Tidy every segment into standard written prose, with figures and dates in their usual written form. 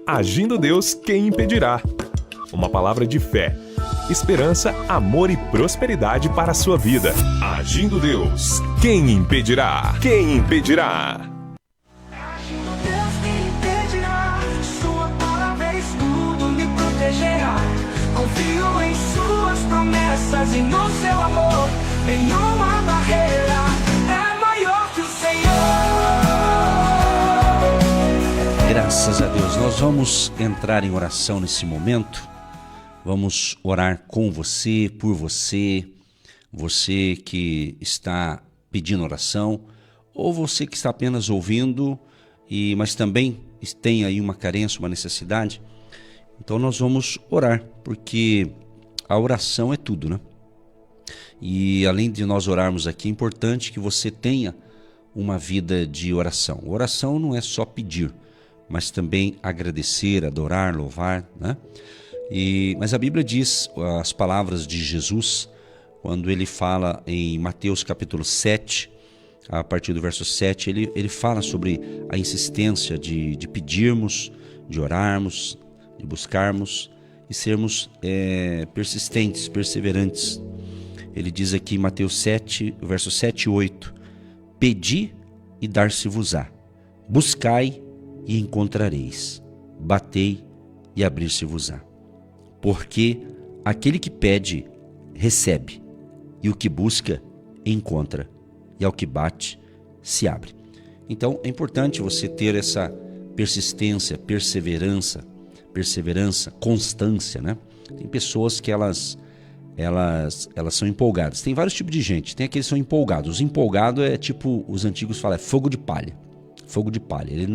Agindo Deus, quem impedirá? Uma palavra de fé, esperança, amor e prosperidade para a sua vida. Agindo Deus, quem impedirá? Quem impedirá? Agindo Deus, quem impedirá? Sua palavra é escudo, me protegerá. Confio em suas promessas e no seu amor. Nenhuma barreira é maior que o Senhor. Graças a Deus. Nós vamos entrar em oração nesse momento. Vamos orar com você, por você, você que está pedindo oração, ou você que está apenas ouvindo, mas também tem aí uma carência, uma necessidade. Então nós vamos orar, porque a oração é tudo, né? E além de nós orarmos aqui, é importante que você tenha uma vida de oração. Oração não é só pedir, mas também agradecer, adorar, louvar, né? Mas a Bíblia diz, as palavras de Jesus, quando ele fala em Mateus capítulo 7, a partir do verso 7, ele fala sobre a insistência de pedirmos, de orarmos, de buscarmos e sermos persistentes, perseverantes. Ele diz aqui em Mateus 7, verso 7 e 8, pedi e dar-se-vos-á, buscai e encontrareis, batei e abrir-se-vos-á. Porque aquele que pede, recebe, e o que busca, encontra, e ao que bate, se abre. Então é importante você ter essa persistência, perseverança, constância, né? Tem pessoas que elas são empolgadas. Tem vários tipos de gente. Tem aqueles que são empolgados. Os empolgados é tipo, os antigos falam, é fogo de palha. Fogo de palha. Ele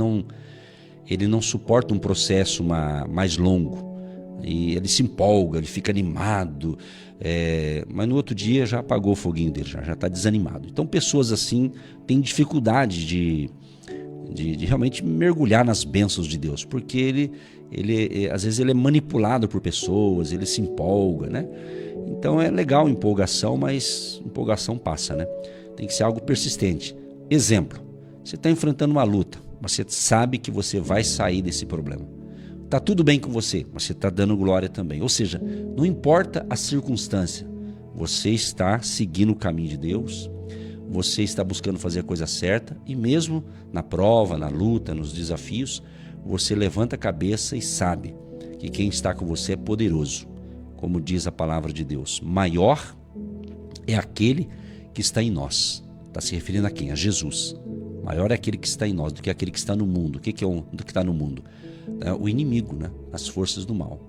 não suporta um processo mais longo. E ele se empolga, ele fica animado, mas no outro dia já apagou o foguinho dele, já está desanimado. Então pessoas assim têm dificuldade de realmente mergulhar nas bênçãos de Deus, porque às vezes ele é manipulado por pessoas, ele se empolga, né? Então é legal empolgação, mas empolgação passa, né? Tem que ser algo persistente. Exemplo, você está enfrentando uma luta, mas você sabe que você vai sair desse problema. Está tudo bem com você, mas você está dando glória também. Ou seja, não importa a circunstância, você está seguindo o caminho de Deus, você está buscando fazer a coisa certa e mesmo na prova, na luta, nos desafios, você levanta a cabeça e sabe que quem está com você é poderoso. Como diz a palavra de Deus, maior é aquele que está em nós. Está se referindo a quem? A Jesus. Maior é aquele que está em nós do que aquele que está no mundo. O que é do que está no mundo? O inimigo, né? As forças do mal.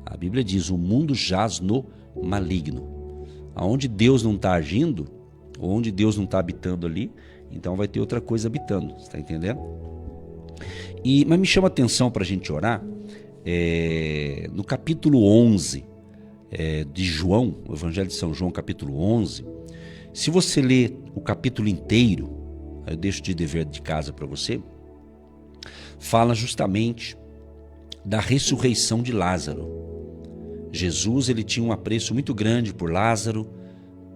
A Bíblia diz, o mundo jaz no maligno. Aonde Deus não está agindo, ou onde Deus não está habitando ali, então vai ter outra coisa habitando, você está entendendo? Mas me chama a atenção para a gente orar, no capítulo 11 de João, o Evangelho de São João, capítulo 11, se você ler o capítulo inteiro, eu deixo de dever de casa para você, fala justamente da ressurreição de Lázaro. Jesus ele tinha um apreço muito grande por Lázaro,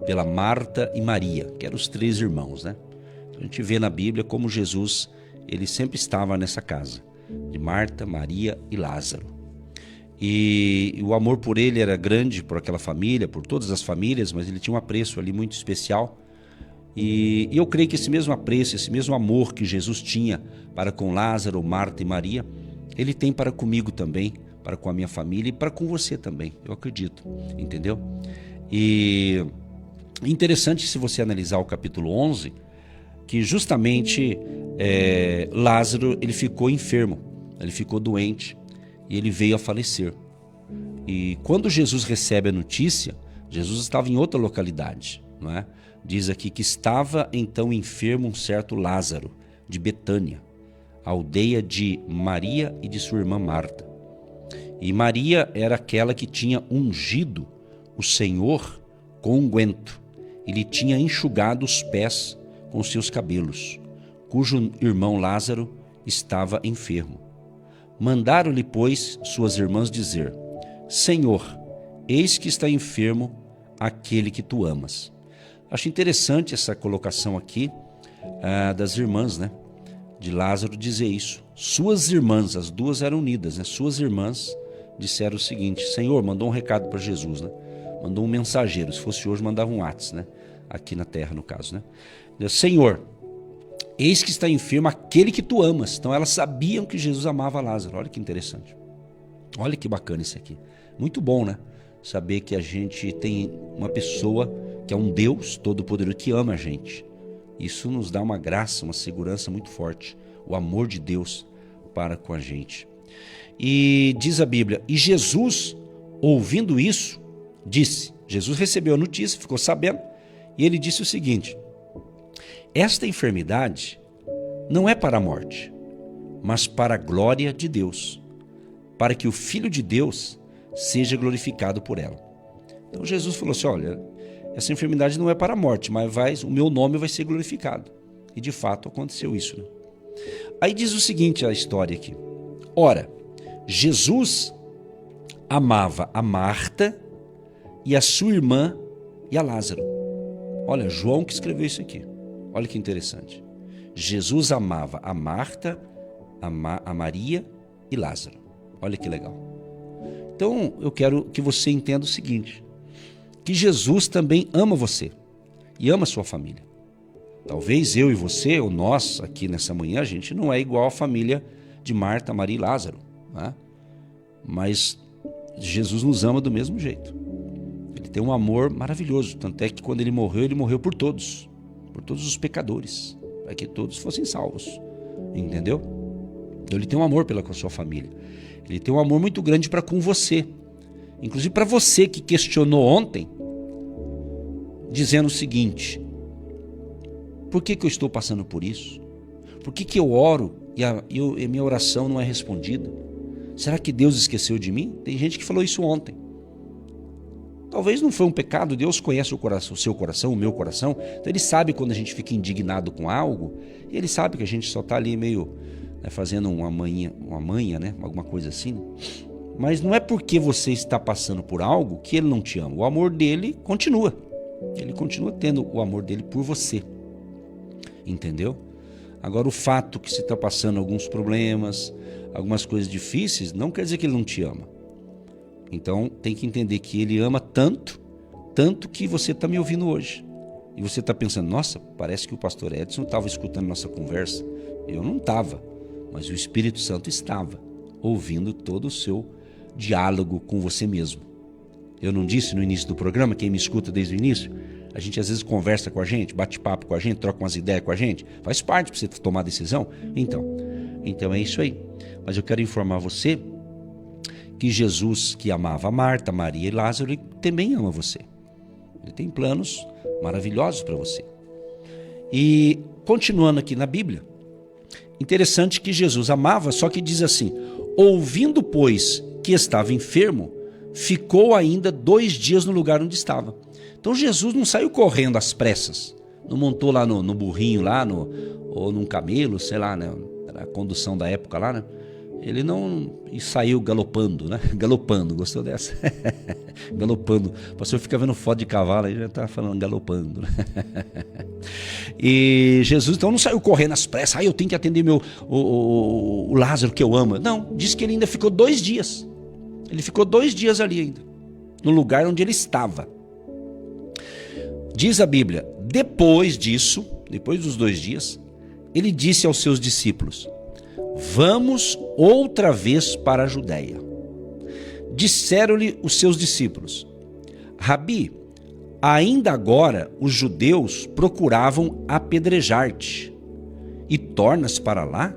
pela Marta e Maria, que eram os 3 irmãos, né? A gente vê na Bíblia como Jesus ele sempre estava nessa casa, de Marta, Maria e Lázaro. E o amor por ele era grande, por aquela família, por todas as famílias, mas ele tinha um apreço ali muito especial. E eu creio que esse mesmo apreço, esse mesmo amor que Jesus tinha para com Lázaro, Marta e Maria, ele tem para comigo também, para com a minha família e para com você também, eu acredito, entendeu? E interessante se você analisar o capítulo 11, que justamente Lázaro ele ficou enfermo, ele ficou doente e ele veio a falecer. E quando Jesus recebe a notícia, Jesus estava em outra localidade, não é? Diz aqui que estava então enfermo um certo Lázaro, de Betânia, a aldeia de Maria e de sua irmã Marta. E Maria era aquela que tinha ungido o Senhor com unguento e lhe tinha enxugado os pés com seus cabelos, cujo irmão Lázaro estava enfermo. Mandaram-lhe, pois, suas irmãs dizer, Senhor, eis que está enfermo aquele que tu amas. Acho interessante essa colocação aqui das irmãs, né? De Lázaro dizer isso. suas irmãs, as duas eram unidas, né? Suas irmãs disseram o seguinte: Senhor, mandou um recado para Jesus, né? Mandou um mensageiro. Se fosse hoje, mandava um WhatsApp, né? Aqui na terra, no caso, né? Senhor, eis que está enfermo aquele que tu amas. Então elas sabiam que Jesus amava Lázaro. Olha que interessante. Olha que bacana isso aqui. Muito bom, né? Saber que a gente tem uma pessoa que é um Deus todo-poderoso que ama a gente. Isso nos dá uma graça, uma segurança muito forte. O amor de Deus para com a gente. E diz a Bíblia, e Jesus, ouvindo isso, disse, Jesus recebeu a notícia, ficou sabendo, e ele disse o seguinte: esta enfermidade não é para a morte, mas para a glória de Deus, para que o Filho de Deus seja glorificado por ela. Então Jesus falou assim, olha, essa enfermidade não é para a morte, mas o meu nome vai ser glorificado. E de fato aconteceu isso, né? Aí diz o seguinte a história aqui. Ora, Jesus amava a Marta e a sua irmã e a Lázaro. Olha, João que escreveu isso aqui. Olha que interessante. Jesus amava a Marta, a Maria e Lázaro. Olha que legal. Então, eu quero que você entenda o seguinte, que Jesus também ama você e ama a sua família. Talvez eu e você, ou nós aqui nessa manhã, a gente não é igual à família de Marta, Maria e Lázaro, né? Mas Jesus nos ama do mesmo jeito. Ele tem um amor maravilhoso, tanto é que quando ele morreu por todos os pecadores, para que todos fossem salvos, entendeu? Então ele tem um amor pela sua família, ele tem um amor muito grande para com você, inclusive para você que questionou ontem, dizendo o seguinte: por que eu estou passando por isso? Por que eu oro e a minha oração não é respondida? Será que Deus esqueceu de mim? Tem gente que falou isso ontem. Talvez não foi um pecado, Deus conhece o seu coração, o meu coração, então Ele sabe quando a gente fica indignado com algo, e Ele sabe que a gente só está ali meio, né, fazendo uma manha, né, alguma coisa assim. Mas não é porque você está passando por algo que Ele não te ama. O amor dele continua. Ele continua tendo o amor dele por você. Entendeu? Agora, o fato que você está passando alguns problemas, algumas coisas difíceis, não quer dizer que Ele não te ama. Então, tem que entender que Ele ama tanto que você está me ouvindo hoje. E você está pensando, nossa, parece que o pastor Edson estava escutando nossa conversa. Eu não estava, mas o Espírito Santo estava ouvindo todo o seu diálogo com você mesmo. Eu não disse no início do programa, quem me escuta desde o início, a gente às vezes conversa com a gente, bate papo com a gente, troca umas ideias com a gente, faz parte para você tomar decisão. Então é isso aí. Mas eu quero informar você que Jesus, que amava Marta, Maria e Lázaro, Ele também ama você. Ele tem planos maravilhosos para você. E continuando aqui na Bíblia, interessante que Jesus amava, só que diz assim, ouvindo, pois, que estava enfermo, ficou ainda 2 dias no lugar onde estava. Então Jesus não saiu correndo às pressas, não montou lá no burrinho lá, ou num camelo, sei lá, né? Era a condução da época lá, né? Ele não saiu galopando, né? Galopando, gostou dessa? Galopando. O pastor fica vendo foto de cavalo, aí já está falando galopando, né? E Jesus então não saiu correndo às pressas, eu tenho que atender o Lázaro que eu amo. Não, diz que ele ainda ficou 2 dias. Ele ficou 2 dias ali ainda, no lugar onde ele estava. Diz a Bíblia, depois disso, depois dos 2 dias, ele disse aos seus discípulos, vamos outra vez para a Judéia. Disseram-lhe os seus discípulos, Rabi, ainda agora os judeus procuravam apedrejar-te, e tornas para lá?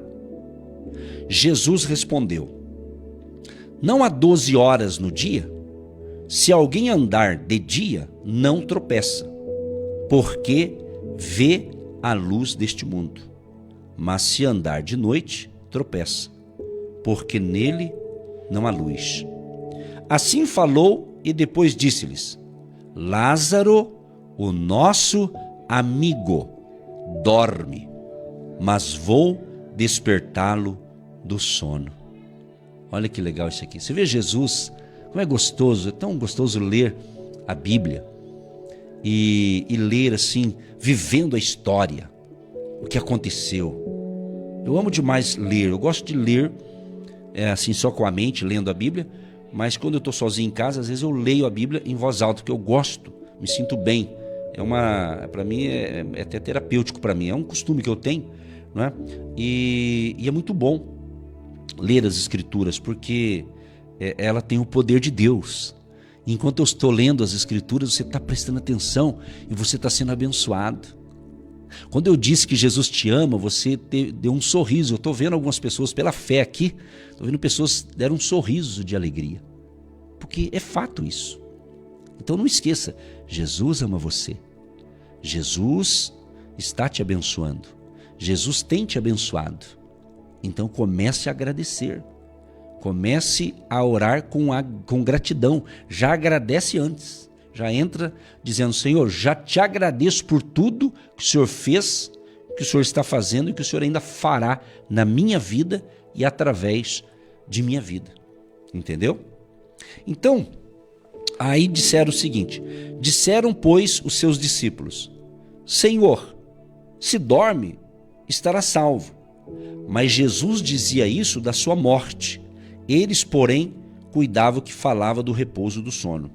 Jesus respondeu, não há 12 horas no dia? Se alguém andar de dia, não tropeça, porque vê a luz deste mundo. Mas se andar de noite, tropeça, porque nele não há luz. Assim falou e depois disse-lhes, Lázaro, o nosso amigo, dorme, mas vou despertá-lo do sono. Olha que legal isso aqui. Você vê Jesus, como é gostoso, é tão gostoso ler a Bíblia e ler assim, vivendo a história, o que aconteceu. Eu amo demais ler. Eu gosto de ler assim só com a mente, lendo a Bíblia. Mas quando eu estou sozinho em casa, às vezes eu leio a Bíblia em voz alta, porque eu gosto, me sinto bem. Para mim é até terapêutico para mim. É um costume que eu tenho, não é? E é muito bom ler as Escrituras, porque ela tem o poder de Deus. Enquanto eu estou lendo as Escrituras, você está prestando atenção e você está sendo abençoado. Quando eu disse que Jesus te ama, você deu um sorriso. Eu estou vendo algumas pessoas, pela fé aqui, estou vendo pessoas que deram um sorriso de alegria. Porque é fato isso. Então não esqueça, Jesus ama você. Jesus está te abençoando. Jesus tem te abençoado. Então comece a agradecer. Comece a orar com gratidão. Já agradece antes. Já entra dizendo: Senhor, já te agradeço por tudo que o Senhor fez, que o Senhor está fazendo e que o Senhor ainda fará na minha vida e através de minha vida. Entendeu? Então, aí disseram o seguinte: disseram, pois, os seus discípulos: Senhor, se dorme, estará salvo. Mas Jesus dizia isso da sua morte. Eles, porém, cuidavam que falava do repouso do sono.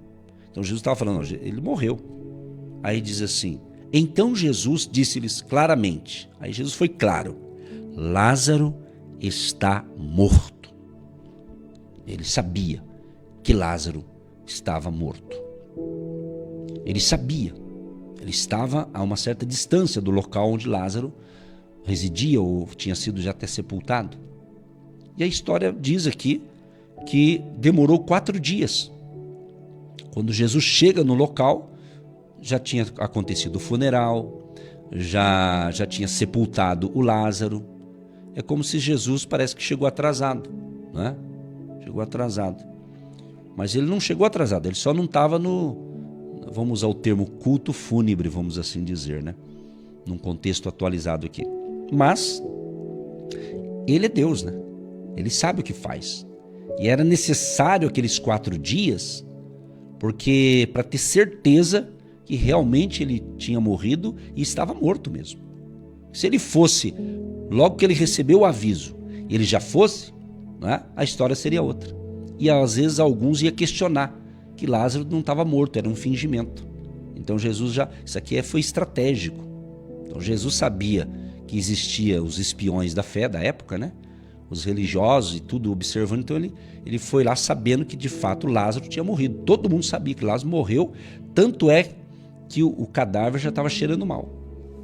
Então Jesus estava falando, ele morreu. Aí diz assim: então Jesus disse-lhes claramente, aí Jesus foi claro: Lázaro está morto. Ele sabia que Lázaro estava morto. Ele sabia. Ele estava a uma certa distância do local onde Lázaro residia ou tinha sido já até sepultado. E a história diz aqui que demorou 4 dias. Quando Jesus chega no local, já tinha acontecido o funeral, já tinha sepultado o Lázaro. É como se Jesus parece que chegou atrasado, né? Chegou atrasado. Mas ele não chegou atrasado, ele só não estava vamos usar o termo culto fúnebre, vamos assim dizer, né? Num contexto atualizado aqui. Mas ele é Deus, né? Ele sabe o que faz. E era necessário aqueles 4 dias, porque para ter certeza que realmente ele tinha morrido e estava morto mesmo. Se ele fosse, logo que ele recebeu o aviso, ele já fosse, né, a história seria outra. E às vezes alguns iam questionar que Lázaro não estava morto, era um fingimento. Então Jesus isso aqui foi estratégico. Então Jesus sabia que existia os espiões da fé da época, né? Os religiosos e tudo observando. Então ele foi lá sabendo que de fato Lázaro tinha morrido. Todo mundo sabia que Lázaro morreu, tanto é que o cadáver já estava cheirando mal.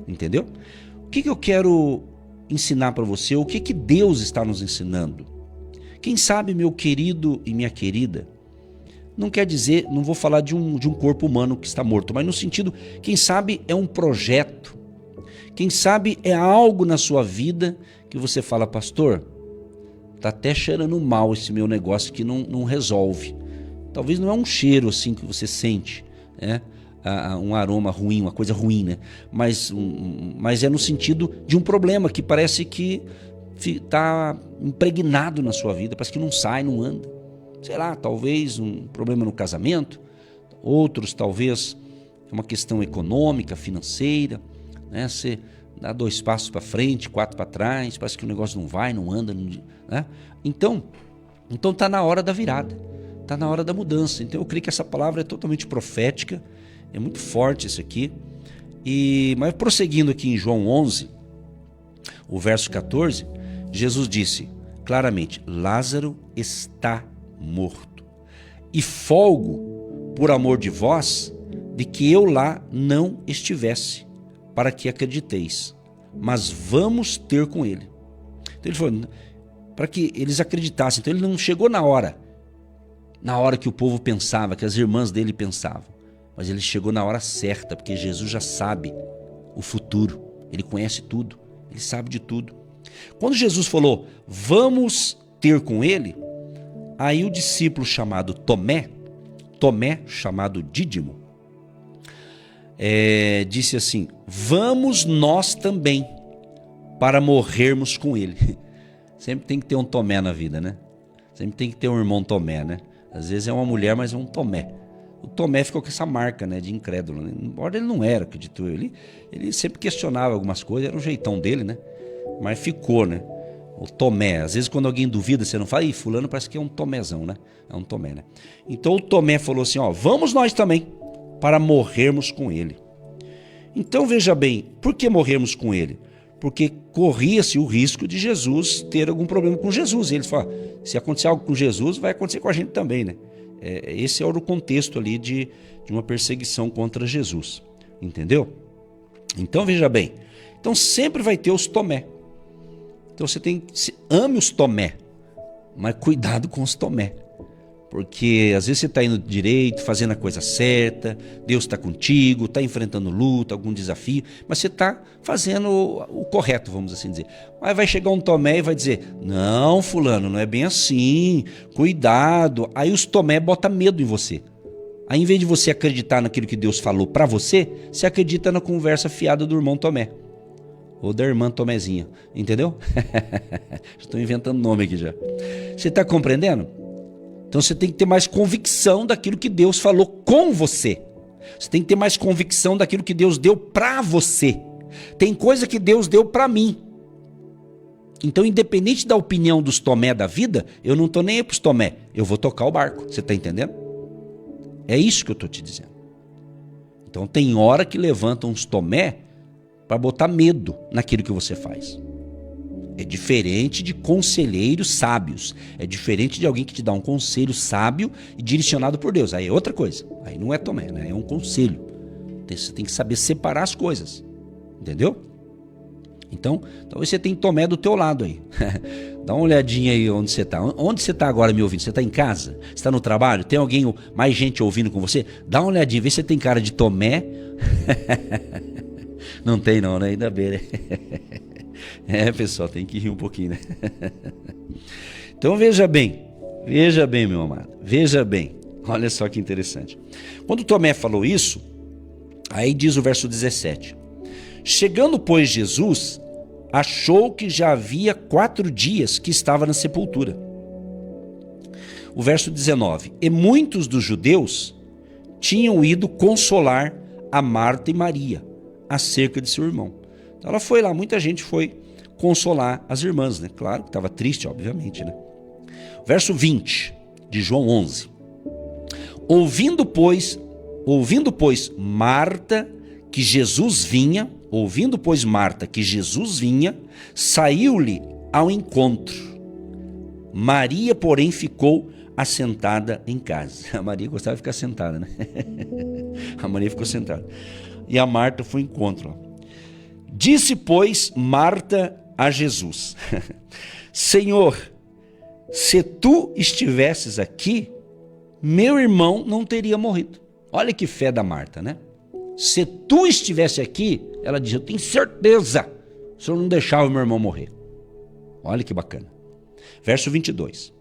Entendeu? O que eu quero ensinar para você? O que Deus está nos ensinando? Quem sabe, meu querido e minha querida, não quer dizer, não vou falar de um corpo humano que está morto, mas no sentido, quem sabe é um projeto, quem sabe é algo na sua vida que você fala: pastor, tá até cheirando mal esse meu negócio que não resolve. Talvez não é um cheiro assim que você sente, né? Um aroma ruim, uma coisa ruim, né? Mas é no sentido de um problema que parece que está impregnado na sua vida, parece que não sai, não anda. Sei lá, talvez um problema no casamento, outros talvez uma questão econômica, financeira, né? Você dá 2 passos para frente, 4 para trás, parece que o negócio não vai, não anda, né? Então está na hora da virada, está na hora da mudança. Então eu creio que essa palavra é totalmente profética, é muito forte isso aqui. Mas prosseguindo aqui em João 11, o verso 14, Jesus disse claramente: Lázaro está morto, e folgo por amor de vós, de que eu lá não estivesse, para que acrediteis, mas vamos ter com ele. Então ele falou, para que eles acreditassem. Então ele não chegou na hora que o povo pensava, que as irmãs dele pensavam, mas ele chegou na hora certa, porque Jesus já sabe o futuro, ele conhece tudo, ele sabe de tudo. Quando Jesus falou, vamos ter com ele, aí o discípulo chamado Tomé, chamado Dídimo, disse assim: vamos nós também, para morrermos com ele. Sempre tem que ter um Tomé na vida, né? Sempre tem que ter um irmão Tomé, né? Às vezes é uma mulher, mas é um Tomé. O Tomé ficou com essa marca, né, de incrédulo, né? Embora ele não era, acredito eu. Ele sempre questionava algumas coisas, era o jeitão dele, né? Mas ficou, né? O Tomé. Às vezes quando alguém duvida, você não fala, ih, fulano parece que é um Tomézão, né? É um Tomé, né? Então o Tomé falou assim, ó, vamos nós também para morrermos com ele. Então veja bem, por que morrermos com ele? Porque corria-se o risco de Jesus ter algum problema com Jesus. E eles falam, se acontecer algo com Jesus, vai acontecer com a gente também, né? Esse é o contexto ali de uma perseguição contra Jesus. Entendeu? Então veja bem, então sempre vai ter os Tomé. Então você ame os Tomé, mas cuidado com os Tomé. Porque às vezes você está indo direito, fazendo a coisa certa, Deus está contigo, está enfrentando luta, algum desafio, mas você está fazendo o correto, vamos assim dizer. Aí vai chegar um Tomé e vai dizer, não, fulano, não é bem assim, cuidado. Aí os Tomé botam medo em você. Aí em vez de você acreditar naquilo que Deus falou para você, você acredita na conversa fiada do irmão Tomé. Ou da irmã Tomézinha, entendeu? Estou inventando nome aqui já. Você está compreendendo? Então você tem que ter mais convicção daquilo que Deus falou com você. Você tem que ter mais convicção daquilo que Deus deu para você. Tem coisa que Deus deu para mim. Então, independente da opinião dos Tomé da vida, eu não estou nem aí para os Tomé. Eu vou tocar o barco. Você está entendendo? É isso que eu estou te dizendo. Então tem hora que levantam uns Tomé para botar medo naquilo que você faz. É diferente de conselheiros sábios. É diferente de alguém que te dá um conselho sábio e direcionado por Deus. Aí é outra coisa. Aí não é Tomé, né? É um conselho. Você tem que saber separar as coisas. Entendeu? Então, talvez você tenha Tomé do teu lado aí. Dá uma olhadinha aí onde você está. Onde você está agora me ouvindo? Você está em casa? Você está no trabalho? Tem alguém, mais gente ouvindo com você? Dá uma olhadinha, vê se você tem cara de Tomé. Não tem não, né? Ainda bem, né? Pessoal, tem que rir um pouquinho, né? Então veja bem, meu amado, veja bem. Olha só que interessante. Quando Tomé falou isso, aí diz o verso 17. Chegando, pois, Jesus, achou que já havia 4 dias que estava na sepultura. O verso 19. E muitos dos judeus tinham ido consolar a Marta e Maria acerca de seu irmão. Então ela foi lá, muita gente foi consolar as irmãs, né? Claro que estava triste, obviamente, né? Verso 20 de João 11. Ouvindo, pois, Marta que Jesus vinha, saiu-lhe ao encontro. Maria, porém, ficou assentada em casa. A Maria gostava de ficar sentada, né? A Maria ficou sentada. E a Marta foi ao encontro. Disse, pois, Marta a Jesus: Senhor, se tu estivesses aqui, meu irmão não teria morrido. Olha que fé da Marta, né? Se tu estivesse aqui, ela diz, eu tenho certeza, o senhor não deixava o meu irmão morrer. Olha que bacana. Verso 22.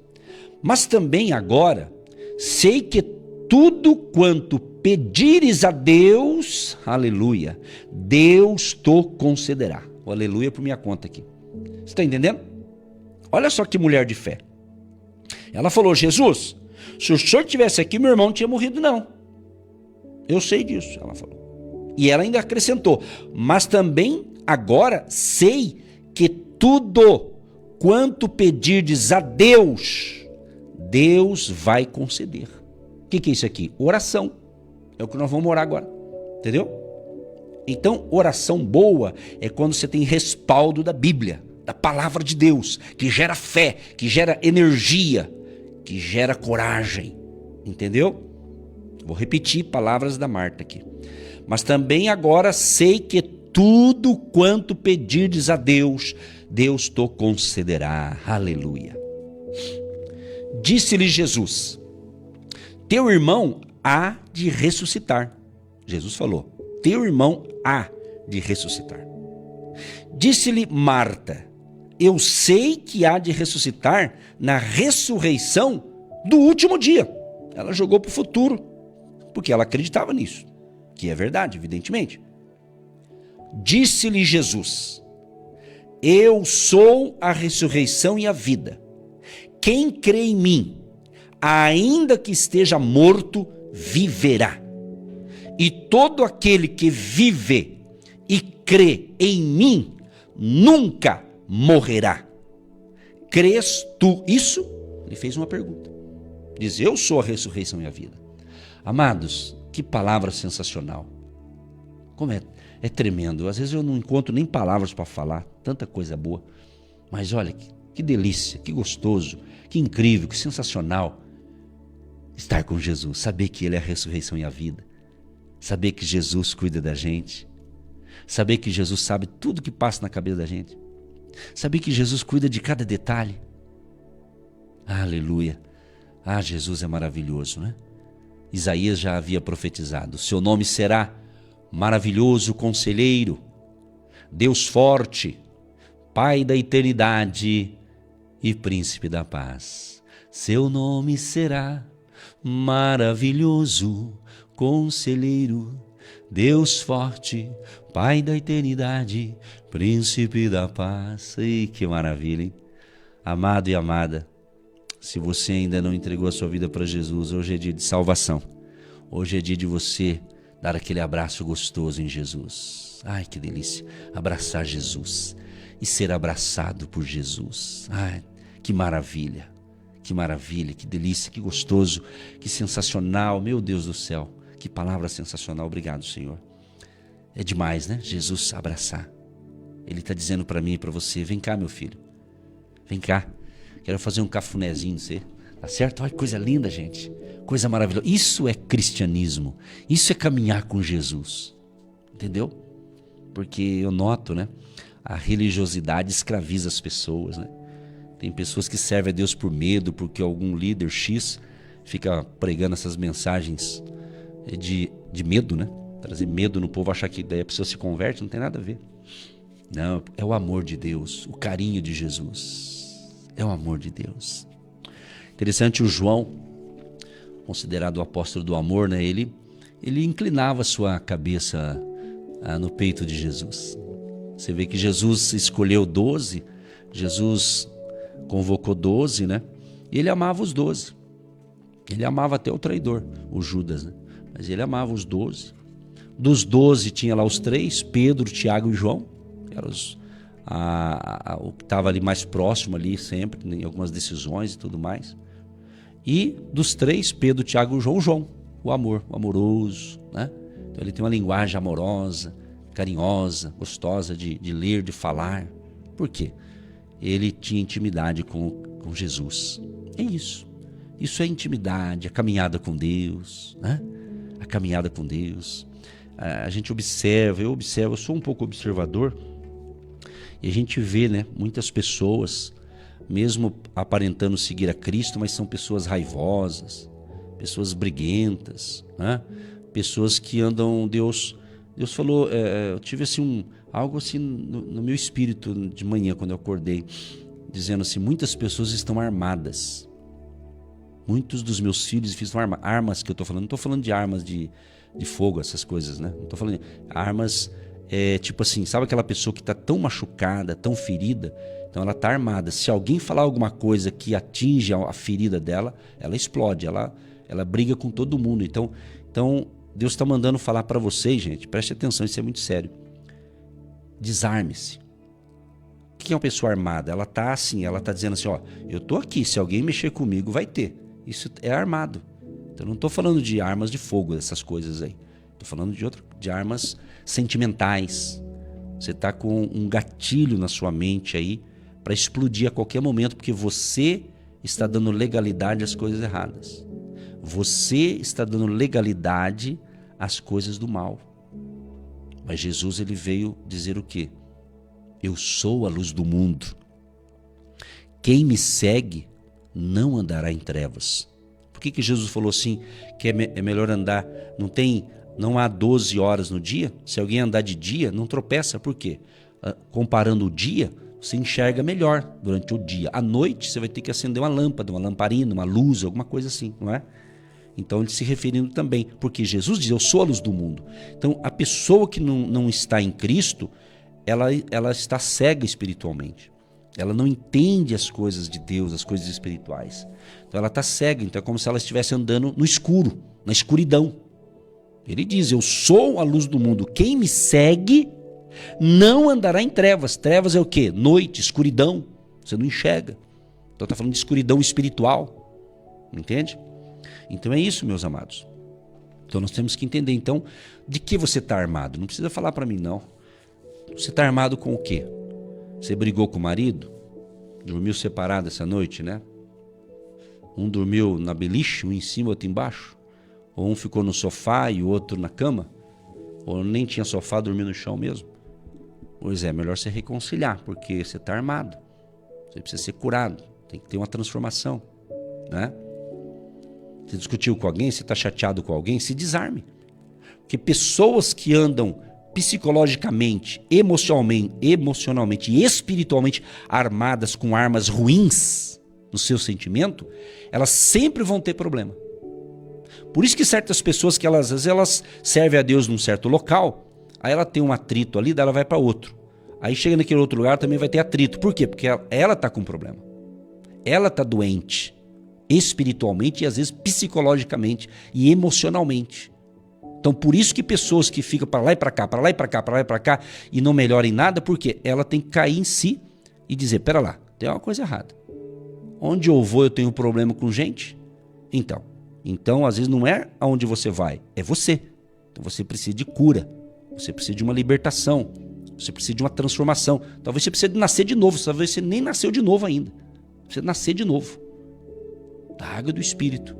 Mas também agora, sei que tudo quanto pedires a Deus, aleluia, Deus te concederá. O aleluia por minha conta aqui. Você está entendendo? Olha só que mulher de fé. Ela falou, Jesus, se o senhor estivesse aqui, meu irmão não tinha morrido não. Eu sei disso, ela falou. E ela ainda acrescentou, mas também agora sei que tudo quanto pedirdes a Deus, Deus vai conceder. O que é isso aqui? Oração. É o que nós vamos orar agora. Entendeu? Então, oração boa é quando você tem respaldo da Bíblia, da palavra de Deus, que gera fé, que gera energia, que gera coragem. Entendeu? Vou repetir palavras da Marta aqui. Mas também agora sei que tudo quanto pedirdes a Deus, Deus te concederá. Aleluia. Disse-lhe Jesus, teu irmão há de ressuscitar. Jesus falou, teu irmão há de ressuscitar. Disse-lhe Marta, eu sei que há de ressuscitar na ressurreição do último dia. Ela jogou para o futuro, porque ela acreditava nisso, que é verdade, evidentemente. Disse-lhe Jesus, eu sou a ressurreição e a vida. Quem crê em mim, ainda que esteja morto, viverá. E todo aquele que vive e crê em mim, nunca morrerá. crês tu? Isso, ele fez uma pergunta. Diz, eu sou a ressurreição e a vida. Amados, que palavra sensacional. Como é tremendo. Às vezes eu não encontro nem palavras para falar, tanta coisa boa. Mas olha, que delícia, que gostoso, que incrível, que sensacional estar com Jesus, saber que Ele é a ressurreição e a vida, saber que Jesus cuida da gente, saber que Jesus sabe tudo que passa na cabeça da gente, saber que Jesus cuida de cada detalhe. Aleluia! Ah, Jesus é maravilhoso, né? Isaías já havia profetizado, seu nome será Maravilhoso Conselheiro, Deus Forte, Pai da Eternidade e Príncipe da Paz. Seu nome será Maravilhoso Conselheiro, Deus Forte, Pai da Eternidade, Príncipe da Paz. Ei, que maravilha, hein? Amado e amada, se você ainda não entregou a sua vida para Jesus, hoje é dia de salvação. Hoje é dia de você dar aquele abraço gostoso em Jesus. Ai, que delícia, abraçar Jesus e ser abraçado por Jesus. Ai, que maravilha, que delícia, que gostoso, que sensacional, meu Deus do céu, que palavra sensacional, obrigado, Senhor. É demais, né? Jesus abraçar. Ele está dizendo para mim e para você, vem cá, meu filho, vem cá, quero fazer um cafunézinho em você, tá certo? Olha que coisa linda, gente, coisa maravilhosa. Isso é cristianismo, isso é caminhar com Jesus, entendeu? Porque eu noto, né? A religiosidade escraviza as pessoas, né? Tem pessoas que servem a Deus por medo, porque algum líder X fica pregando essas mensagens de medo, né? Trazer medo no povo, achar que daí a pessoa se converte, não tem nada a ver. Não, é o amor de Deus, o carinho de Jesus. É o amor de Deus. Interessante, o João, considerado o apóstolo do amor, né? Ele inclinava sua cabeça no peito de Jesus. Você vê que Jesus escolheu 12, Jesus convocou 12, né? E ele amava os 12. Ele amava até o traidor, o Judas, né? Mas ele amava os 12. Dos 12 tinha lá os 3, Pedro, Tiago e João. Eram o que estava ali mais próximo ali sempre, em algumas decisões e tudo mais. E dos 3, Pedro, Tiago e João, o amor, o amoroso, né? Então ele tem uma linguagem amorosa, carinhosa, gostosa de ler, de falar. Por quê? Ele tinha intimidade com Jesus. É isso. Isso é intimidade, a caminhada com Deus, né? A caminhada com Deus. A gente observa, eu sou um pouco observador, e a gente vê, né, muitas pessoas, mesmo aparentando seguir a Cristo, mas são pessoas raivosas, pessoas briguentas, né? Pessoas que andam, Deus falou, eu tive assim algo assim no meu espírito de manhã, quando eu acordei, dizendo assim, muitas pessoas estão armadas. Muitos dos meus filhos estão armas que eu estou falando, não estou falando de armas de fogo, essas coisas, né? Não estou falando de armas, tipo assim, sabe aquela pessoa que está tão machucada, tão ferida, então ela está armada. Se alguém falar alguma coisa que atinge a ferida dela, ela explode, ela briga com todo mundo. Então Deus está mandando falar para vocês, gente, preste atenção, isso é muito sério. Desarme-se. O que é uma pessoa armada? Ela está assim, ela está dizendo assim, ó, eu estou aqui, se alguém mexer comigo vai ter. Isso é armado. Então não estou falando de armas de fogo, essas coisas aí. Estou falando de armas sentimentais. Você está com um gatilho na sua mente aí para explodir a qualquer momento, porque você está dando legalidade às coisas erradas. Você está dando legalidade às coisas do mal. Mas Jesus, ele veio dizer o quê? Eu sou a luz do mundo. Quem me segue não andará em trevas. Por que Jesus falou assim, que é melhor andar, não há 12 horas no dia? Se alguém andar de dia, não tropeça. Por quê? Comparando o dia, você enxerga melhor durante o dia. À noite, você vai ter que acender uma lâmpada, uma lamparina, uma luz, alguma coisa assim, não é? Então ele se referindo também, porque Jesus diz, eu sou a luz do mundo. Então a pessoa que não está em Cristo, ela está cega espiritualmente. Ela não entende as coisas de Deus, as coisas espirituais. Então ela está cega, então é como se ela estivesse andando no escuro, na escuridão. Ele diz, eu sou a luz do mundo, quem me segue não andará em trevas. Trevas é o quê? Noite, escuridão, você não enxerga. Então está falando de escuridão espiritual. Entende? Então é isso, meus amados. Então nós temos que entender, então, de que você está armado. Não precisa falar para mim, não. Você está armado com o quê? Você brigou com o marido? Dormiu separado essa noite, né? Um dormiu na beliche, um em cima, outro embaixo? Ou um ficou no sofá e o outro na cama? Ou nem tinha sofá, dormiu no chão mesmo? Pois é, melhor você reconciliar, porque você está armado. Você precisa ser curado. Tem que ter uma transformação, né? Você discutiu com alguém, você está chateado com alguém, se desarme. Porque pessoas que andam psicologicamente, emocionalmente e espiritualmente armadas com armas ruins no seu sentimento, elas sempre vão ter problema. Por isso que certas pessoas que às vezes elas servem a Deus num certo local, aí ela tem um atrito ali, daí ela vai para outro. Aí chega naquele outro lugar também vai ter atrito. Por quê? Porque ela está com problema. Ela está doente, espiritualmente e às vezes psicologicamente e emocionalmente. Então por isso que pessoas que ficam para lá e para cá, para lá e para cá, para lá e para cá e não melhoram em nada, porque ela tem que cair em si e dizer, pera lá, tem uma coisa errada. Onde eu vou eu tenho problema com gente? Então às vezes não é aonde você vai, é você. Então você precisa de cura, você precisa de uma libertação, você precisa de uma transformação. Talvez você precise de nascer de novo, talvez você nem nasceu de novo ainda. Você precisa nascer de novo. Da água do Espírito.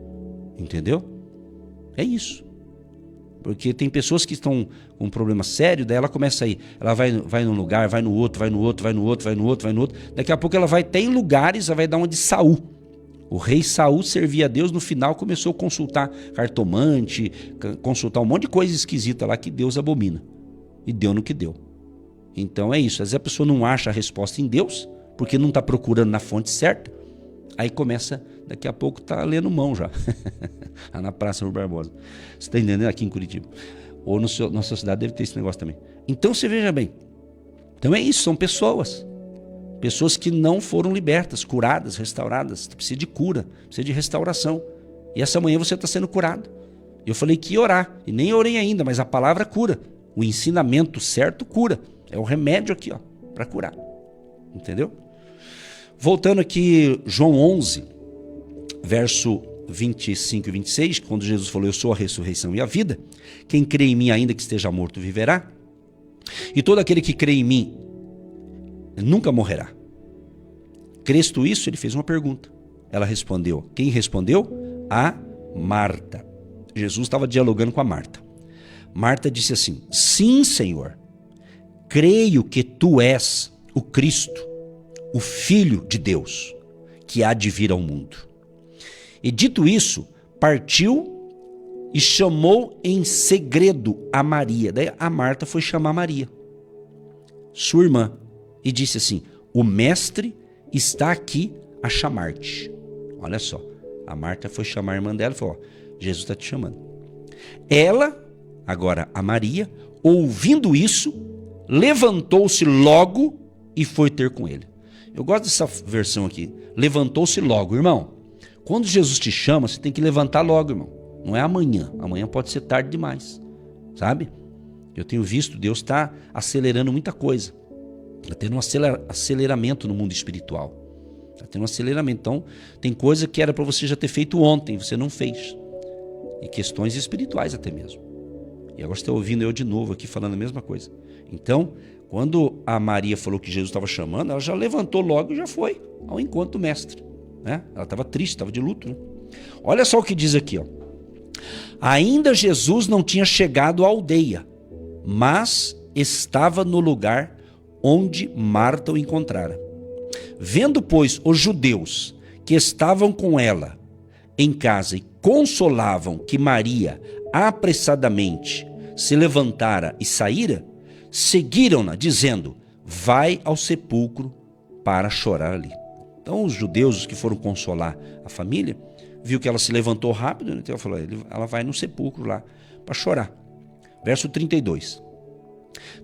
Entendeu? É isso. Porque tem pessoas que estão com um problema sério, daí ela começa a ir. Ela vai num lugar, vai no outro, vai no outro, vai no outro, vai no outro, vai no outro. Daqui a pouco ela vai até em lugares, ela vai dar uma de Saul. O rei Saul servia a Deus, no final começou a consultar cartomante, consultar um monte de coisa esquisita lá que Deus abomina. E deu no que deu. Então é isso. Às vezes a pessoa não acha a resposta em Deus, porque não está procurando na fonte certa. Aí começa, daqui a pouco tá lendo mão já. Lá na Praça Rui Barbosa. Você está entendendo? Aqui em Curitiba. Ou na sua cidade deve ter esse negócio também. Então você veja bem. Então é isso, são pessoas. Pessoas que não foram libertas, curadas, restauradas. Precisa de cura, precisa de restauração. E essa manhã você está sendo curado. Eu falei que ia orar, e nem orei ainda, mas a palavra cura. O ensinamento certo cura. É o remédio aqui, ó, para curar. Entendeu? Voltando aqui, João 11, verso 25 e 26, quando Jesus falou, eu sou a ressurreição e a vida. Quem crê em mim, ainda que esteja morto, viverá. E todo aquele que crê em mim, nunca morrerá. Crês tu isso? Ele fez uma pergunta. Ela respondeu. Quem respondeu? A Marta. Jesus estava dialogando com a Marta. Marta disse assim, sim, Senhor, creio que tu és o Cristo, o Filho de Deus, que há de vir ao mundo. E dito isso, partiu e chamou em segredo a Maria. Daí a Marta foi chamar Maria, sua irmã, e disse assim, o mestre está aqui a chamar-te. Olha só, a Marta foi chamar a irmã dela e falou, Jesus está te chamando. Ela, agora a Maria, ouvindo isso, levantou-se logo e foi ter com ele. Eu gosto dessa versão aqui, levantou-se logo. Irmão, quando Jesus te chama, você tem que levantar logo, irmão. Não é amanhã, amanhã pode ser tarde demais, sabe? Eu tenho visto, Deus está acelerando muita coisa. Está tendo um aceleramento no mundo espiritual. Está tendo um aceleramento. Então, tem coisa que era para você já ter feito ontem, você não fez. E questões espirituais até mesmo. E agora você está ouvindo eu de novo aqui falando a mesma coisa. Então, quando a Maria falou que Jesus estava chamando, ela já levantou logo e já foi ao encontro do mestre. Né? Ela estava triste, estava de luto. Né? Olha só o que diz aqui. Ó. Ainda Jesus não tinha chegado à aldeia, mas estava no lugar onde Marta o encontrara. Vendo, pois, os judeus que estavam com ela em casa e consolavam que Maria apressadamente se levantara e saíra, seguiram-na, dizendo, vai ao sepulcro para chorar ali. Então os judeus, os que foram consolar a família, viu que ela se levantou rápido, então falou, ela vai no sepulcro lá para chorar. Verso 32.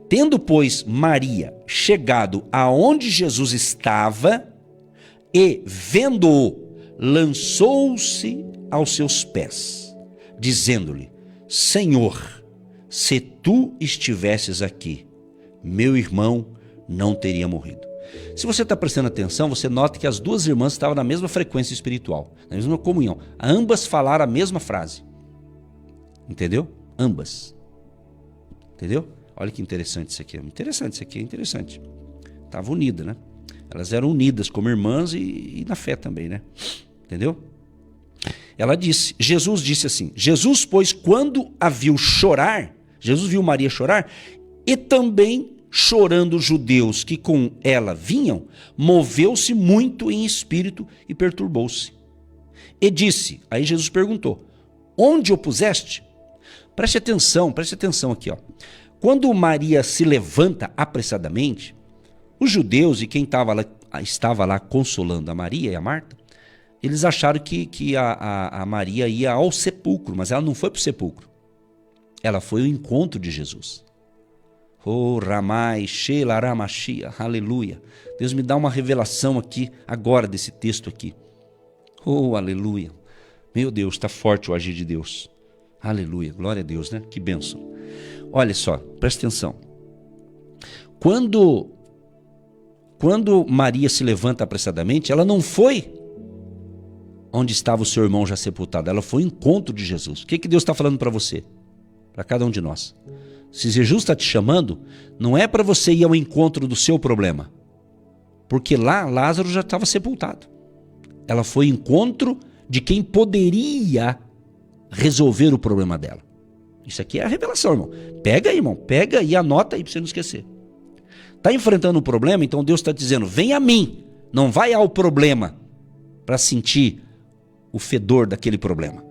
Tendo, pois, Maria chegado aonde Jesus estava e, vendo-o, lançou-se aos seus pés, dizendo-lhe, Senhor, se tu estivesses aqui, meu irmão não teria morrido. Se você está prestando atenção, você nota que as duas irmãs estavam na mesma frequência espiritual, na mesma comunhão. Ambas falaram a mesma frase. Entendeu? Ambas. Entendeu? Olha que interessante isso aqui. Interessante isso aqui, é interessante. Estavam unidas, né? Elas eram unidas como irmãs e na fé também, né? Entendeu? Ela disse, Jesus disse assim, Jesus, pois, quando a viu chorar, Jesus viu Maria chorar, e também chorando os judeus que com ela vinham, moveu-se muito em espírito e perturbou-se. E disse, aí Jesus perguntou, onde o puseste? Preste atenção aqui, ó. Quando Maria se levanta apressadamente, os judeus e quem estava lá consolando a Maria e a Marta, eles acharam que a Maria ia ao sepulcro, mas ela não foi para o sepulcro. Ela foi ao encontro de Jesus. Oh, Ramai, Sheila, Ramachia, aleluia. Deus me dá uma revelação aqui, agora, desse texto aqui. Oh, aleluia. Meu Deus, está forte o agir de Deus. Aleluia, glória a Deus, né? Que bênção. Olha só, presta atenção. Quando Maria se levanta apressadamente, ela não foi onde estava o seu irmão já sepultado, ela foi ao encontro de Jesus. O que Deus está falando para você? Para cada um de nós. Se Jesus está te chamando, não é para você ir ao encontro do seu problema, porque lá Lázaro já estava sepultado. Ela foi ao encontro de quem poderia resolver o problema dela. Isso aqui é a revelação, irmão. Pega aí, irmão, pega e anota aí para você não esquecer. Está enfrentando um problema, então Deus está dizendo, vem a mim, não vai ao problema para sentir o fedor daquele problema.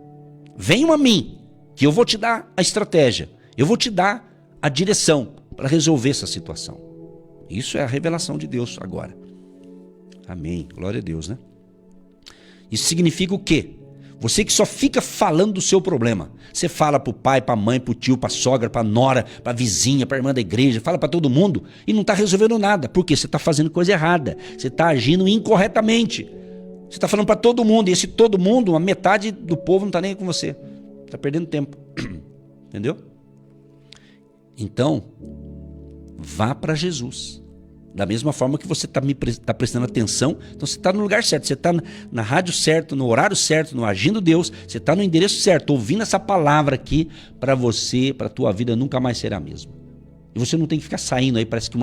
Venham a mim, que eu vou te dar a estratégia, eu vou te dar a direção para resolver essa situação. Isso é a revelação de Deus agora. Amém, glória a Deus, né? Isso significa o quê? Você que só fica falando do seu problema. Você fala pro pai, pra mãe, pro tio, pra sogra, pra nora, pra vizinha, pra irmã da igreja, fala pra todo mundo e não tá resolvendo nada. Por quê? Você tá fazendo coisa errada. Você tá agindo incorretamente. Você tá falando pra todo mundo e esse todo mundo, a metade do povo não tá nem aí com você. Tá perdendo tempo. Entendeu? Então, vá pra Jesus. Da mesma forma que você está prestando atenção, então você está no lugar certo, você está na rádio certo, no horário certo, no Agindo Deus, você está no endereço certo, ouvindo essa palavra aqui para você, para a tua vida nunca mais será a mesma. E você não tem que ficar saindo aí, parece que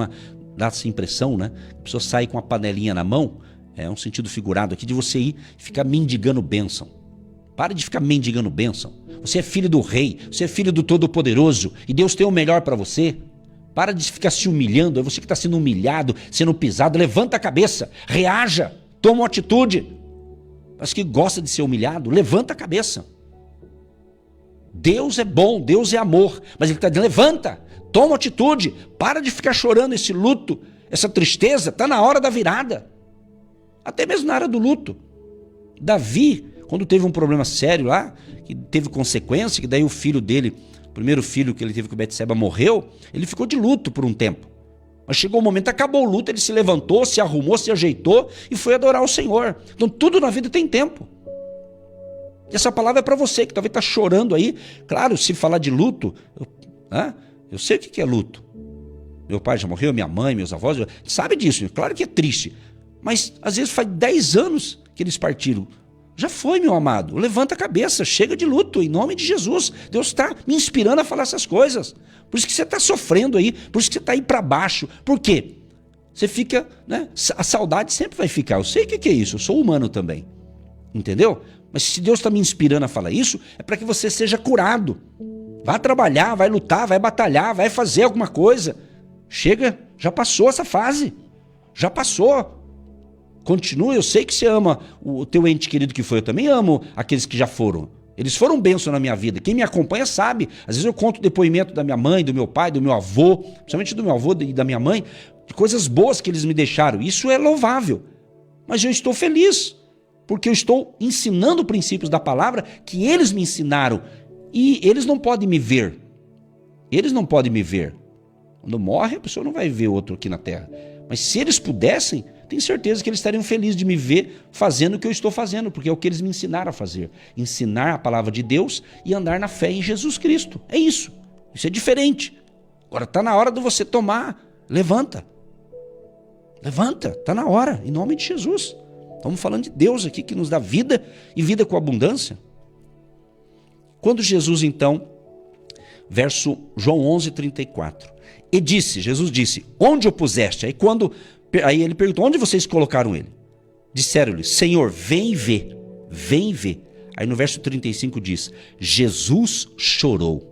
dá essa impressão, né? A pessoa sai com uma panelinha na mão, é um sentido figurado aqui, de você ir ficar mendigando bênção. Para de ficar mendigando bênção. Você é filho do rei, você é filho do Todo-Poderoso e Deus tem o melhor para você. Para de ficar se humilhando, é você que está sendo humilhado, sendo pisado, levanta a cabeça, reaja, toma uma atitude. Mas que gosta de ser humilhado, levanta a cabeça. Deus é bom, Deus é amor, mas Ele está dizendo, levanta, toma uma atitude, para de ficar chorando esse luto, essa tristeza, está na hora da virada. Até mesmo na hora do luto. Davi, quando teve um problema sério lá, que teve consequência, que daí o filho dele, o primeiro filho que ele teve com Betseba morreu, ele ficou de luto por um tempo. Mas chegou o momento, acabou o luto, ele se levantou, se arrumou, se ajeitou e foi adorar o Senhor. Então tudo na vida tem tempo. E essa palavra é para você que talvez está chorando aí. Claro, se falar de luto, eu sei o que é luto. Meu pai já morreu, minha mãe, meus avós, sabe disso, claro que é triste. Mas às vezes faz 10 anos que eles partiram. Já foi, meu amado. Levanta a cabeça, chega de luto, em nome de Jesus. Deus está me inspirando a falar essas coisas. Por isso que você está sofrendo aí, por isso que você está aí para baixo. Por quê? Você fica, né? A saudade sempre vai ficar. Eu sei o que é isso, eu sou humano também. Entendeu? Mas se Deus está me inspirando a falar isso, é para que você seja curado. Vai trabalhar, vai lutar, vai batalhar, vai fazer alguma coisa. Chega, já passou essa fase. Já passou. Continua, eu sei que você ama o teu ente querido que foi, eu também amo aqueles que já foram. Eles foram bênção na minha vida. Quem me acompanha sabe. Às vezes eu conto o depoimento da minha mãe, do meu pai, do meu avô, principalmente do meu avô e da minha mãe, de coisas boas que eles me deixaram. Isso é louvável. Mas eu estou feliz, porque eu estou ensinando princípios da palavra que eles me ensinaram. E eles não podem me ver. Eles não podem me ver. Quando morre, a pessoa não vai ver outro aqui na terra. Mas se eles pudessem, tenho certeza que eles estariam felizes de me ver fazendo o que eu estou fazendo, porque é o que eles me ensinaram a fazer. Ensinar a palavra de Deus e andar na fé em Jesus Cristo. É isso. Isso é diferente. Agora está na hora de você tomar. Levanta. Levanta, está na hora, em nome de Jesus. Estamos falando de Deus aqui, que nos dá vida e vida com abundância. Quando Jesus, então, verso João 11:34, e disse, Jesus disse, onde o puseste? Aí ele perguntou, onde vocês colocaram ele? Disseram-lhe, Senhor, vem e vê, vem e vê. Aí no verso 35 diz, Jesus chorou.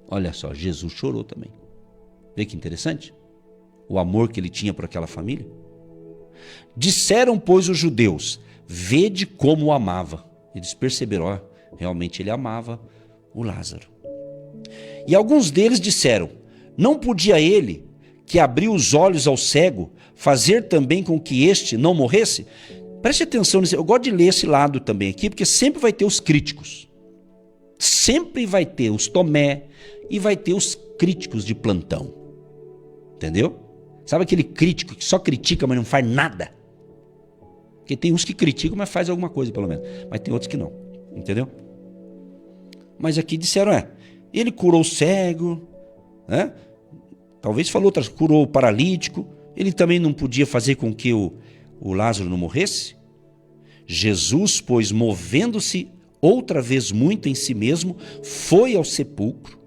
Olha só, Jesus chorou também. Vê que interessante? O amor que ele tinha por aquela família. Disseram, pois, os judeus, vede como o amava. Eles perceberam, ó, realmente ele amava o Lázaro. E alguns deles disseram, não podia ele, que abriu os olhos ao cego, fazer também com que este não morresse? Preste atenção nisso. Eu gosto de ler esse lado também aqui, porque sempre vai ter os críticos. Sempre vai ter os Tomé e vai ter os críticos de plantão. Entendeu? Sabe aquele crítico que só critica, mas não faz nada? Porque tem uns que criticam, mas faz alguma coisa pelo menos. Mas tem outros que não. Entendeu? Mas aqui disseram, ele curou o cego, né? Talvez falou outras, curou o paralítico. Ele também não podia fazer com que o Lázaro não morresse? Jesus, pois, movendo-se outra vez muito em si mesmo, foi ao sepulcro,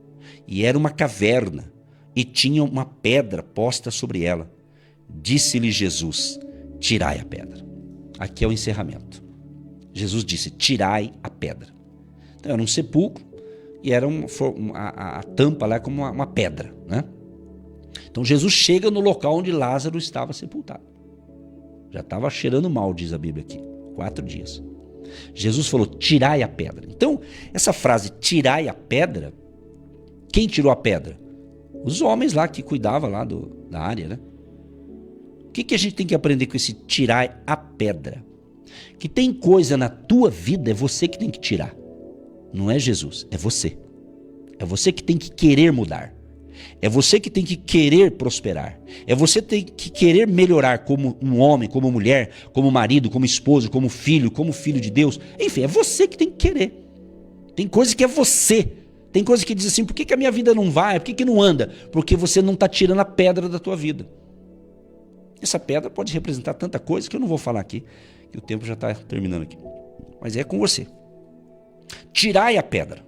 e era uma caverna, e tinha uma pedra posta sobre ela. Disse-lhe Jesus, tirai a pedra. Aqui é o encerramento. Jesus disse, tirai a pedra. Então era um sepulcro, e era a tampa lá como uma pedra, né? Então Jesus chega no local onde Lázaro estava sepultado. Já estava cheirando mal, diz a Bíblia aqui. 4 dias. Jesus falou, tirai a pedra. Então, essa frase, tirai a pedra, quem tirou a pedra? Os homens lá que cuidavam lá da área, né? O que a gente tem que aprender com esse tirai a pedra? Que tem coisa na tua vida, é você que tem que tirar. Não é Jesus, é você. É você que tem que querer mudar. É você que tem que querer prosperar. É você que tem que querer melhorar como um homem, como mulher, como marido, como esposo, como filho de Deus. Enfim, é você que tem que querer. Tem coisa que é você. Tem coisa que diz assim, por que a minha vida não vai? Por que não anda? Porque você não está tirando a pedra da tua vida. Essa pedra pode representar tanta coisa que eu não vou falar aqui, que o tempo já está terminando aqui. Mas é com você. Tirai a pedra.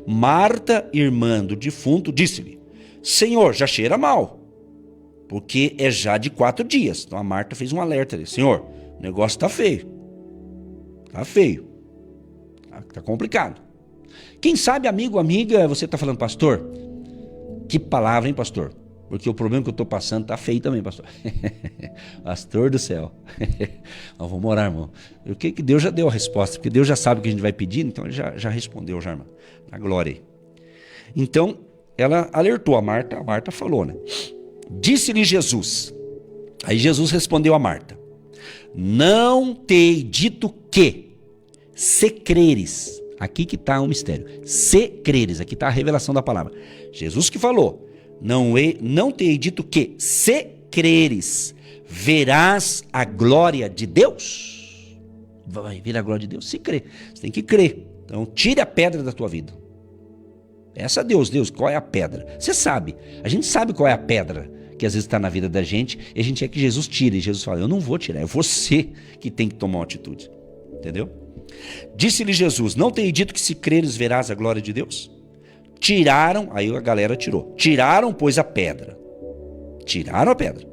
Marta, irmã do defunto, disse-lhe, Senhor, já cheira mal, porque é já de 4 dias. Então a Marta fez um alerta ali, Senhor, o negócio está feio. Está feio. Está complicado. Quem sabe, amigo, amiga, você está falando, pastor, que palavra, hein, pastor? Porque o problema que eu estou passando está feio também, pastor. Pastor do céu. Nós vamos orar, irmão. O que Deus já deu a resposta, porque Deus já sabe o que a gente vai pedir, então ele já respondeu, já, irmão. Na glória aí. Então, ela alertou a Marta falou, né? Disse-lhe Jesus. Aí Jesus respondeu a Marta, não te dito que, se creres, aqui que está um mistério, se creres, aqui está a revelação da palavra. Jesus que falou, não te hei dito que, se creres, verás a glória de Deus? Vai ver a glória de Deus? Se crer, você tem que crer. Então tire a pedra da tua vida. Peça a Deus, qual é a pedra? Você sabe, a gente sabe qual é a pedra que às vezes está na vida da gente e a gente quer que Jesus tire. E Jesus fala, eu não vou tirar, é você que tem que tomar uma atitude. Entendeu? Disse-lhe Jesus, não tenho dito que se creres verás a glória de Deus? Tiraram, aí a galera tirou. Tiraram, pois, a pedra. Tiraram a pedra.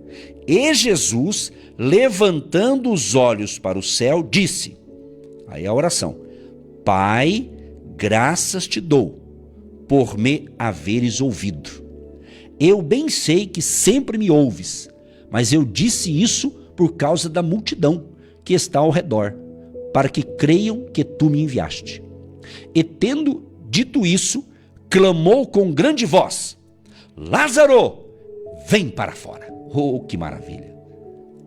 E Jesus, levantando os olhos para o céu, disse, aí a oração, Pai, graças te dou, por me haveres ouvido. Eu bem sei que sempre me ouves, mas eu disse isso por causa da multidão que está ao redor, para que creiam que tu me enviaste. E tendo dito isso, clamou com grande voz, Lázaro, vem para fora. Oh, que maravilha.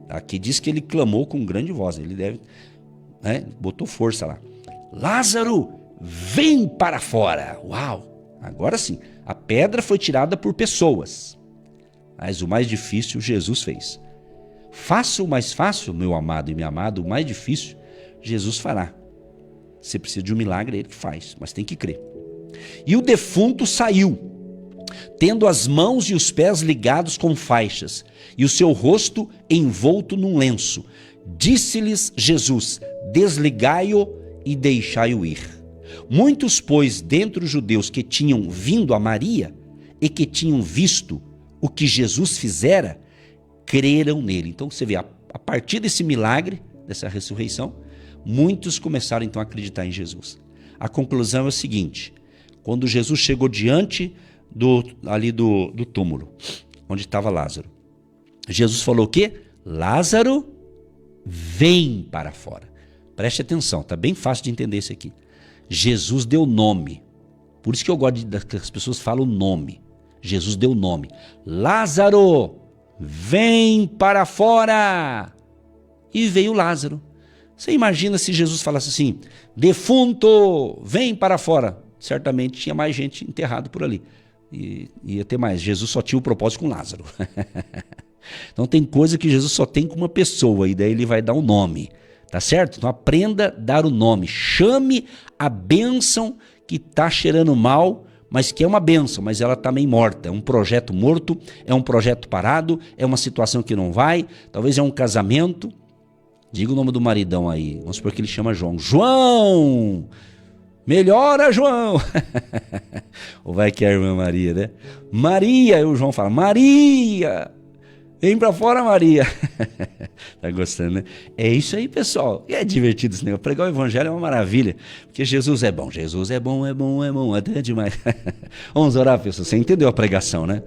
Aqui diz que ele clamou com grande voz, ele deve, né, botou força lá. Lázaro, vem para fora. Uau! Agora sim, a pedra foi tirada por pessoas, mas o mais difícil Jesus fez. Faça o mais fácil, meu amado e minha amada, o mais difícil, Jesus fará. Você precisa de um milagre, é ele que faz, mas tem que crer. E o defunto saiu, tendo as mãos e os pés ligados com faixas, e o seu rosto envolto num lenço. Disse-lhes Jesus: desligai-o e deixai-o ir. Muitos, pois, dentre os judeus que tinham vindo a Maria e que tinham visto o que Jesus fizera, creram nele. Então você vê, a partir desse milagre, dessa ressurreição, muitos começaram então a acreditar em Jesus. A conclusão é o seguinte: quando Jesus chegou diante do túmulo, onde estava Lázaro, Jesus falou o quê? Lázaro, vem para fora. Preste atenção, está bem fácil de entender isso aqui. Jesus deu nome. Por isso que eu gosto que as pessoas falam o nome. Jesus deu nome. Lázaro, vem para fora. E veio Lázaro. Você imagina se Jesus falasse assim: defunto, vem para fora. Certamente tinha mais gente enterrado por ali. E ia ter mais. Jesus só tinha o propósito com Lázaro. Então tem coisa que Jesus só tem com uma pessoa, e daí ele vai dar um nome. Tá certo? Então aprenda a dar o nome. Chame a bênção que está cheirando mal, mas que é uma bênção, mas ela está meio morta. É um projeto morto, é um projeto parado, é uma situação que não vai, talvez é um casamento. Diga o nome do maridão aí. Vamos supor que ele chama João. João! Melhora, João! Ou vai que é a irmã Maria, né? Maria! E o João fala: Maria! Vem pra fora, Maria. Tá gostando, né? É isso aí, pessoal. E é divertido esse negócio. Pregar o evangelho é uma maravilha. Porque Jesus é bom. Jesus é bom, é bom, é bom. Até demais. Vamos orar, pessoal. Você entendeu a pregação, né?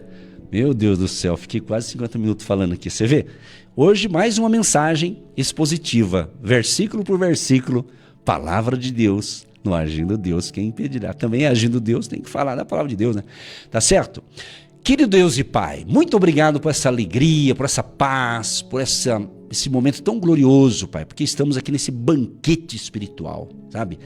Meu Deus do céu. Fiquei quase 50 minutos falando aqui. Você vê? Hoje, mais uma mensagem expositiva. Versículo por versículo. Palavra de Deus. No Agindo Deus, quem impedirá? Também Agindo Deus tem que falar da palavra de Deus, né? Tá certo? Querido Deus e Pai, muito obrigado por essa alegria, por essa paz, por esse momento tão glorioso, Pai, porque estamos aqui nesse banquete espiritual, sabe?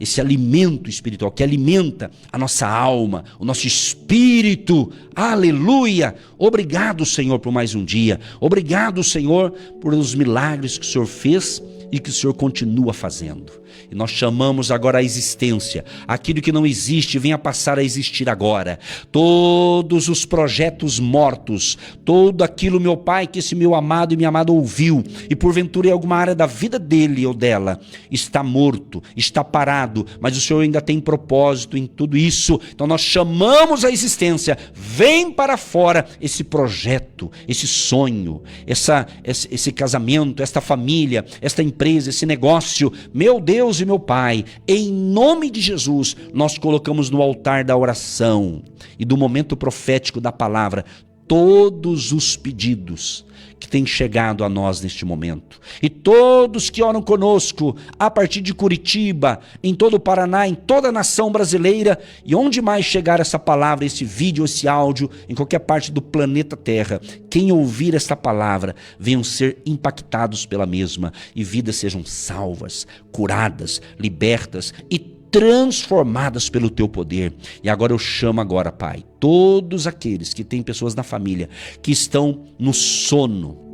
Esse alimento espiritual que alimenta a nossa alma, o nosso espírito. Aleluia! Obrigado, Senhor, por mais um dia. Obrigado, Senhor, por os milagres que o Senhor fez e que o Senhor continua fazendo. E nós chamamos agora a existência. Aquilo que não existe venha passar a existir agora. Todos os projetos mortos, tudo aquilo, meu Pai, que esse meu amado e minha amada ouviu, e porventura em alguma área da vida dele ou dela, está morto, está parado, mas o Senhor ainda tem propósito em tudo isso. Então nós chamamos a existência. Vem para fora esse projeto, esse sonho, esse casamento, esta família, esta empresa, esse negócio. Meu Deus e meu Pai, em nome de Jesus, nós colocamos no altar da oração e do momento profético da palavra todos os pedidos que têm chegado a nós neste momento. E todos que oram conosco, a partir de Curitiba, em todo o Paraná, em toda a nação brasileira, e onde mais chegar essa palavra, esse vídeo, esse áudio, em qualquer parte do planeta Terra, quem ouvir esta palavra, venham ser impactados pela mesma, e vidas sejam salvas, curadas, libertas e transformadas pelo teu poder. E agora eu chamo agora, Pai, todos aqueles que têm pessoas na família que estão no sono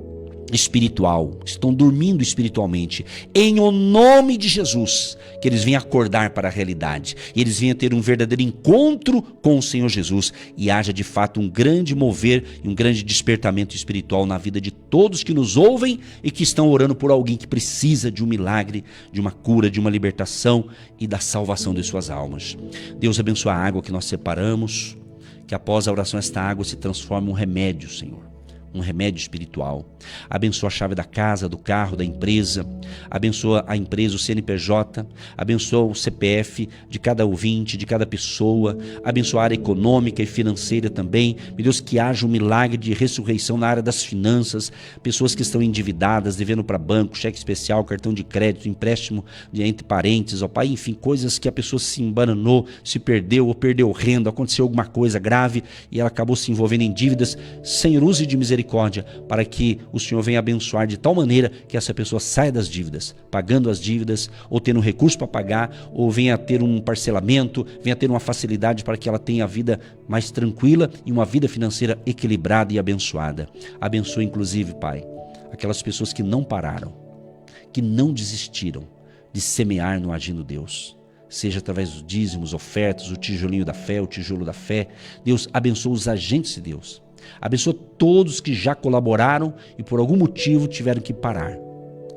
espiritual, estão dormindo espiritualmente, em o nome de Jesus, que eles venham acordar para a realidade, e eles venham ter um verdadeiro encontro com o Senhor Jesus, e haja de fato um grande mover e um grande despertamento espiritual na vida de todos que nos ouvem e que estão orando por alguém que precisa de um milagre, de uma cura, de uma libertação e da salvação de suas almas. Deus abençoe a água que nós separamos, que após a oração esta água se transforme em um remédio, Senhor. Um remédio espiritual. Abençoa a chave da casa, do carro, da empresa. Abençoa a empresa, o CNPJ. Abençoa o CPF de cada ouvinte, de cada pessoa. Abençoa a área econômica e financeira também. Meu Deus, que haja um milagre de ressurreição na área das finanças. Pessoas que estão endividadas, devendo para banco, cheque especial, cartão de crédito, empréstimo entre parentes, ó Pai, enfim, coisas que a pessoa se embananou, se perdeu ou perdeu renda, aconteceu alguma coisa grave e ela acabou se envolvendo em dívidas. Senhor, use de misericórdia para que o Senhor venha abençoar de tal maneira que essa pessoa saia das dívidas, pagando as dívidas, ou tendo recurso para pagar, ou venha ter um parcelamento, venha ter uma facilidade para que ela tenha a vida mais tranquila e uma vida financeira equilibrada e abençoada. Abençoa inclusive, Pai, aquelas pessoas que não pararam, que não desistiram de semear no Agindo Deus. seja através dos dízimos, ofertas, o tijolinho da fé, o tijolo da fé. Deus, abençoa os agentes de Deus. Abençoa todos que já colaboraram e por algum motivo tiveram que parar.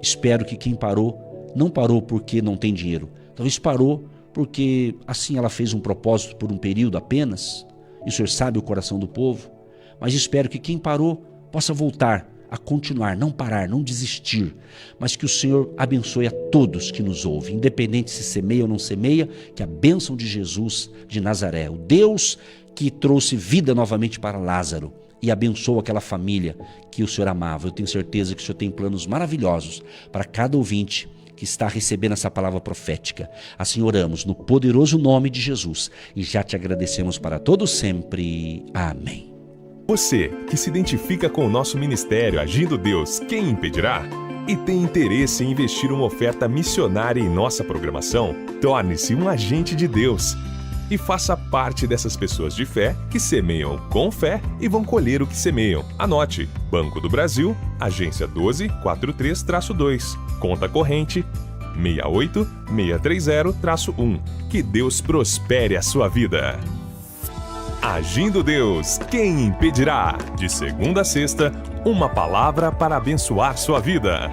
Espero que quem parou, não parou porque não tem dinheiro. Talvez parou porque assim ela fez um propósito por um período apenas. E o Senhor sabe o coração do povo. Mas espero que quem parou possa voltar a continuar, não parar, não desistir. Mas que o Senhor abençoe a todos que nos ouvem, independente se semeia ou não semeia, que a bênção de Jesus de Nazaré, o Deus que trouxe vida novamente para Lázaro e abençoou aquela família que o Senhor amava. Eu tenho certeza que o Senhor tem planos maravilhosos para cada ouvinte que está recebendo essa palavra profética. Assim oramos no poderoso nome de Jesus e já te agradecemos para todo sempre. Amém. Você que se identifica com o nosso ministério Agindo Deus, quem impedirá? E tem interesse em investir uma oferta missionária em nossa programação? Torne-se um agente de Deus e faça parte dessas pessoas de fé que semeiam com fé e vão colher o que semeiam. Anote: Banco do Brasil, agência 1243-2, conta corrente 68630-1. Que Deus prospere a sua vida. Agindo Deus, quem impedirá? De segunda a sexta, uma palavra para abençoar sua vida.